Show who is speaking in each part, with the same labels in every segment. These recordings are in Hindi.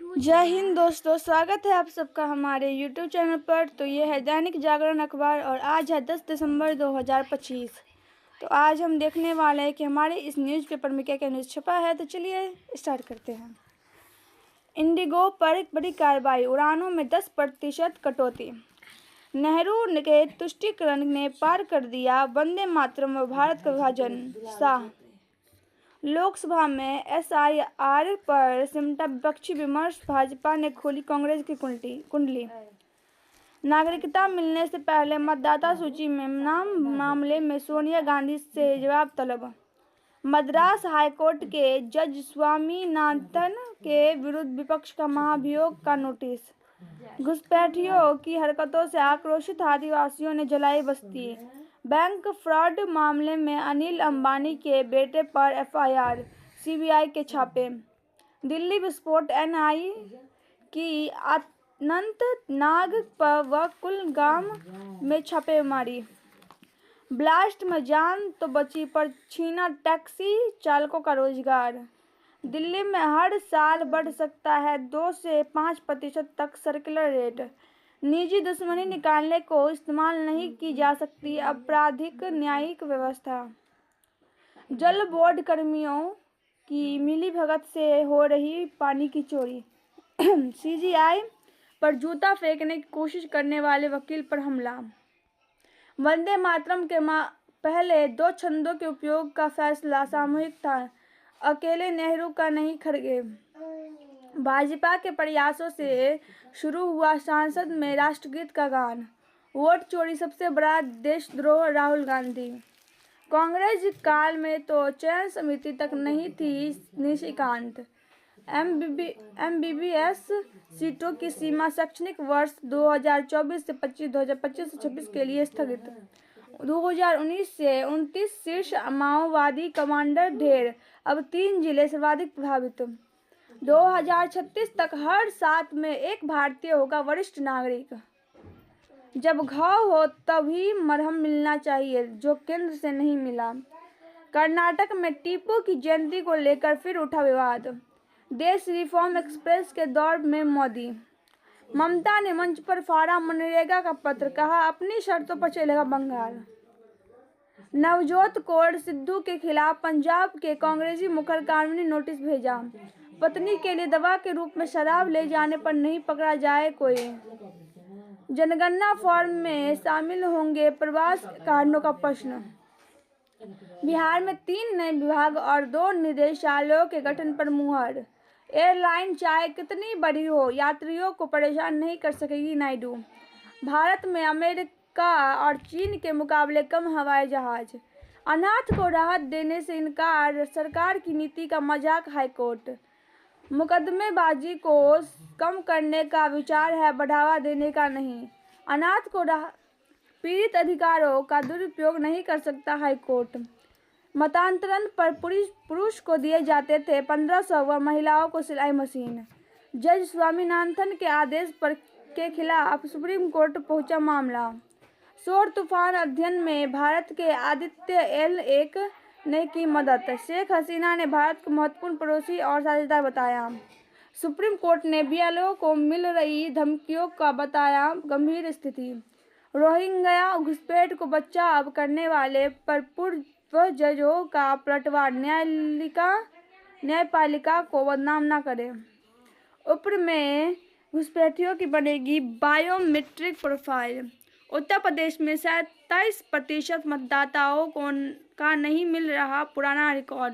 Speaker 1: जय हिंद दोस्तों, स्वागत है आप सबका हमारे YouTube चैनल पर। तो ये है दैनिक जागरण अखबार और आज है 10 दिसंबर 2025। तो आज हम देखने वाले हैं कि हमारे इस न्यूज़पेपर में क्या क्या न्यूज़ छपा है। तो चलिए स्टार्ट करते हैं। इंडिगो पर बड़ी कार्रवाई, उड़ानों में 10% कटौती। नेहरू के तुष्टीकरण ने पार कर दिया वंदे मातरम व भारत का विभाजन। शाह। लोकसभा में SIR पर सिमटा विपक्षी विमर्श, भाजपा ने खोली कांग्रेस की कुंडली। नागरिकता मिलने से पहले मतदाता सूची में नाम मामले में सोनिया गांधी से जवाब तलब। मद्रास हाईकोर्ट के जज स्वामीनाथन के विरुद्ध विपक्ष का महाभियोग का नोटिस। घुसपैठियों की हरकतों से आक्रोशित आदिवासियों ने जलाई बस्ती। बैंक फ्रॉड मामले में अनिल अंबानी के बेटे पर FIR, CBI के छापे। दिल्ली विस्फोट, NI की अनंतनाग व कुलगाम में छापेमारी। ब्लास्ट में जान तो बची पर छीना टैक्सी चालकों का रोजगार। दिल्ली में हर साल बढ़ सकता है 2 से 5% तक सर्कुलर रेट। निजी दुश्मनी निकालने को इस्तेमाल नहीं की जा सकती आपराधिक न्यायिक व्यवस्था। जल बोर्ड कर्मियों की मिलीभगत से हो रही पानी की चोरी। CGI पर जूता फेंकने की कोशिश करने वाले वकील पर हमला। वंदे मातरम के पहले 2 छंदों के उपयोग का फैसला सामूहिक था, अकेले नेहरू का नहीं, खड़गे। भाजपा के प्रयासों से शुरू हुआ संसद में राष्ट्रगीत का गान। वोट चोरी सबसे बड़ा देशद्रोह, राहुल गांधी। कांग्रेस काल में तो चयन समिति तक नहीं थी, निशिकांत। MBBS सीटों की सीमा शैक्षणिक वर्ष 2024 से 25, 2025 से 26 के लिए स्थगित। 2019 से 29 शीर्ष माओवादी कमांडर ढेर, अब 3 जिले सर्वाधिक प्रभावित। 2036 तक हर 7 में एक भारतीय होगा वरिष्ठ नागरिक। जब घाव हो तभी मरहम मिलना चाहिए, जो केंद्र से नहीं मिला। कर्नाटक में टीपू की जयंती को लेकर फिर उठा विवाद। देश रिफॉर्म एक्सप्रेस के दौर में मोदी। ममता ने मंच पर फाड़ा मनरेगा का पत्र, कहा अपनी शर्तों पर चलेगा बंगाल। नवजोत कौर सिद्धू के खिलाफ पंजाब के कांग्रेसी मुखर कानूनी नोटिस भेजा। पत्नी के लिए दवा के रूप में शराब ले जाने पर नहीं पकड़ा जाए कोई। जनगणना फॉर्म में शामिल होंगे प्रवास कारणों का प्रश्न। बिहार में 3 नए विभाग और 2 निदेशालयों के गठन पर मुहर। एयरलाइन चाहे कितनी बड़ी हो, यात्रियों को परेशान नहीं कर सकेगी, नायडू। भारत में अमेरिका और चीन के मुकाबले कम हवाई जहाज। अनाथ को राहत देने से इनकार, सरकार की नीति का मजाक, हाईकोर्ट। मुकदमेबाजी को कम करने का विचार है, बढ़ावा देने का नहीं। अनाथ को पीड़ित अधिकारों का दुरुपयोग नहीं कर सकता, हाईकोर्ट। मतांतरण पर पुरुष को दिए जाते थे 1500 व महिलाओं को सिलाई मशीन। जज स्वामीनाथन के आदेश पर के खिलाफ सुप्रीम कोर्ट पहुंचा मामला। सौर तूफान अध्ययन में भारत के आदित्य L1 ने की मदद। शेख हसीना ने भारत को महत्वपूर्ण पड़ोसी और साझेदार बताया। सुप्रीम कोर्ट ने BLO को मिल रही धमकियों का बताया गंभीर स्थिति। रोहिंग्या घुसपैठ को बचाव करने वाले पर पूर्व जजों का पलटवार, न्यायपालिका को बदनाम न करे। उप्र में घुसपैठियों की बनेगी बायोमेट्रिक प्रोफाइल। उत्तर प्रदेश में 27% मतदाताओं का नहीं मिल रहा पुराना रिकॉर्ड।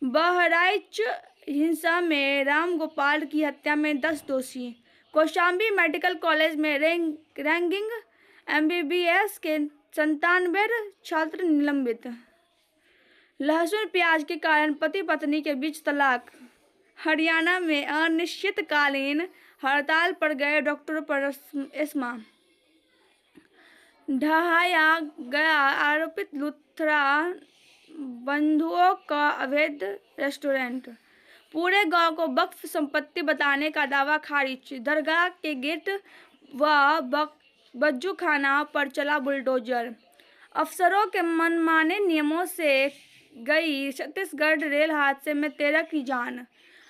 Speaker 1: बहराइच हिंसा में रामगोपाल की हत्या में 10 दोषी। कौशाम्बी मेडिकल कॉलेज में रैंकिंग, MBBS के 97 छात्र निलंबित। लहसुन प्याज के कारण पति पत्नी के बीच तलाक। हरियाणा में अनिश्चितकालीन हड़ताल पर गए डॉक्टरों पर एस्मा। ढहाया गया आरोपित लुथरा बंधुओं का अवैध रेस्टोरेंट। पूरे गांव को वक्फ संपत्ति बताने का दावा खारिज। दरगाह के गेट व बज्जूखाना पर चला बुलडोजर। अफसरों के मनमाने नियमों से गई छत्तीसगढ़ रेल हादसे में 13 की जान।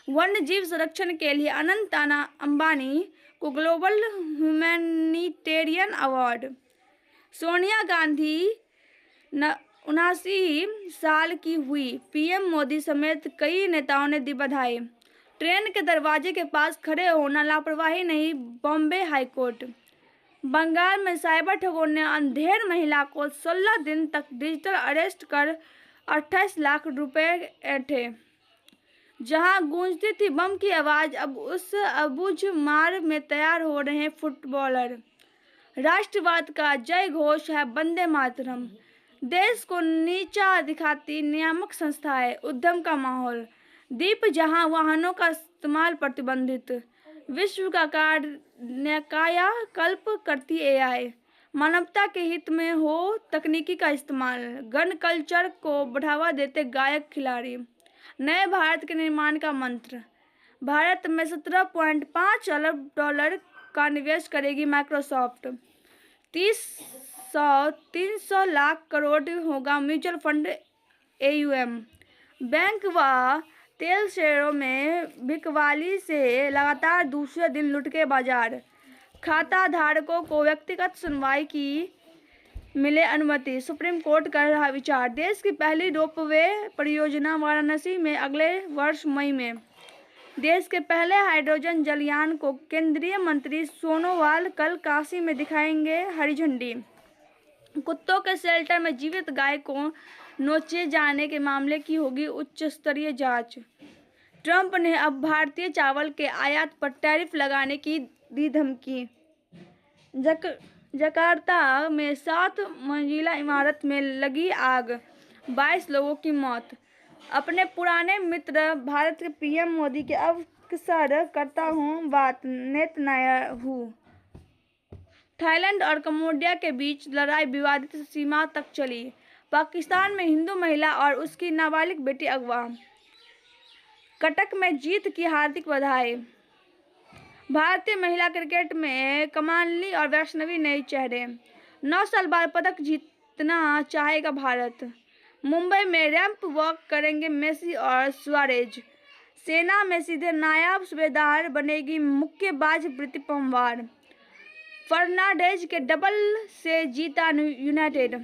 Speaker 1: वन्य जीव संरक्षण के लिए अनंत अंबानी को global humanitarian award. Sonia Gandhi 79 साल की हुई, पीएम मोदी समेत कई नेताओं ने दी बधाई। ट्रेन के दरवाजे के पास खड़े होना लापरवाही नहीं, बॉम्बे हाईकोर्ट। बंगाल में साइबर ठगों ने अंधेर महिला को 16 दिन तक डिजिटल अरेस्ट कर 28 लाख रुपए ऐंठे। जहां गूंजती थी बम की आवाज, अब उस अबूझ मार में तैयार हो रहे हैं फुटबॉलर। राष्ट्रवाद का जय घोष है वंदे मातरम। देश को नीचा दिखाती नियामक संस्थाएं, उद्यम का माहौल। दीप जहां वाहनों का इस्तेमाल प्रतिबंधित। विश्व का कायाकल्प करती एआई। मानवता के हित में हो तकनीकी का इस्तेमाल। गन कल्चर को बढ़ावा देते गायक खिलाड़ी। नए भारत के निर्माण का मंत्र। भारत में 17.5 अरब डॉलर का निवेश करेगी माइक्रोसॉफ्ट। 300 लाख करोड़ होगा म्यूचुअल फंड AUM। बैंक व तेल शेयरों में बिकवाली से लगातार दूसरे दिन लुढ़के के बाजार। खाता धारकों को व्यक्तिगत सुनवाई की मिले अनुमति, सुप्रीम कोर्ट कर रहा विचार। देश की पहली रोपवे परियोजना वाराणसी में अगले वर्ष मई में। देश के पहले हाइड्रोजन जलयान को केंद्रीय मंत्री सोनोवाल कल काशी में दिखाएंगे हरी झंडी। कुत्तों के शेल्टर में जीवित गाय को नोचे जाने के मामले की होगी उच्च स्तरीय जांच। ट्रंप ने अब भारतीय चावल के आयात पर टैरिफ लगाने की दी धमकी। जकार्ता में 7 मंजिला इमारत में लगी आग, 22 लोगों की मौत। अपने पुराने मित्र भारत के पीएम मोदी के अवसर करता हूं बात, नेतन्याहू। थाईलैंड और कंबोडिया के बीच लड़ाई विवादित सीमा तक चली। पाकिस्तान में हिंदू महिला और उसकी नाबालिग बेटी अगवा। कटक में जीत की हार्दिक बधाई। भारतीय महिला क्रिकेट में कमालिनी और वैष्णवी नए चेहरे। 9 साल बाद पदक जीतना चाहेगा भारत। मुंबई में रैंप वॉक करेंगे मेसी और सुआरेज। सेना में सीधे नायब सूबेदार बनेगी मुक्केबाज प्रीति पंवार। फर्नांडेज के डबल से जीता यूनाइटेड।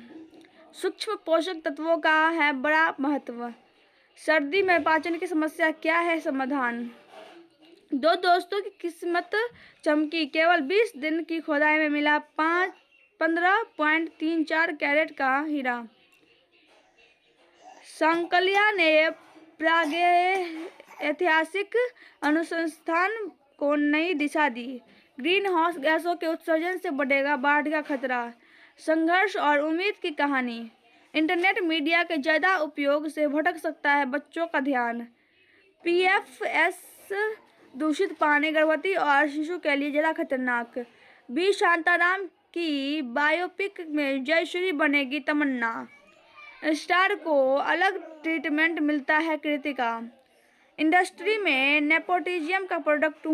Speaker 1: सूक्ष्म पोषक तत्वों का है बड़ा महत्व। सर्दी में पाचन की समस्या क्या है समाधान। 2 दोस्तों की किस्मत चमकी, केवल 20 दिन की खोदाई में मिला 15.34 कैरेट का हीरा। सांकलिया ने प्रागैतिहासिक अनुसंधान को नई दिशा दी। ग्रीन हाउस गैसों के उत्सर्जन से बढ़ेगा बाढ़ का खतरा। संघर्ष और उम्मीद की कहानी। इंटरनेट मीडिया के ज्यादा उपयोग से भटक सकता है बच्चों का ध्यान। PFS दूषित पानी गर्भवती और शिशु के लिए ज्यादा खतरनाक। बी शांताराम की बायोपिक में जयश्री बनेगी तमन्ना। स्टार को अलग ट्रीटमेंट मिलता है कृतिका। इंडस्ट्री में नेपोटिज्म का प्रोडक्ट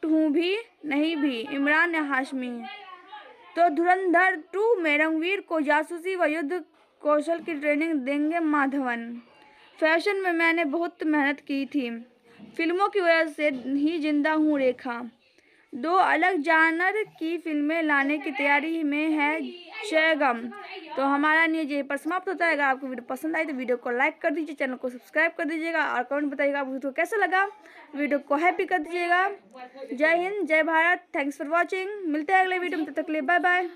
Speaker 1: हूँ भी नहीं भी, इमरान हाशमी। तो धुरंधर 2 में रणवीर को जासूसी व युद्ध कौशल की ट्रेनिंग देंगे माधवन। फैशन में मैंने बहुत मेहनत की थी, फिल्मों की वजह से ही जिंदा हूँ रेखा। 2 अलग जानर की फिल्में लाने की तैयारी में है जयगम। तो हमारा न्यूज यहीं पर समाप्त होता है। अगर आपको वीडियो पसंद आई तो वीडियो को लाइक कर दीजिए, चैनल को सब्सक्राइब कर दीजिएगा और कमेंट बताइएगा आपको वीडियो कैसा लगा। वीडियो को हैप्पी कर दीजिएगा। जय हिंद, जय भारत, थैंक्स फॉर वॉचिंग। मिलते हैं अगले वीडियो में, तब तक के लिए बाय बाय।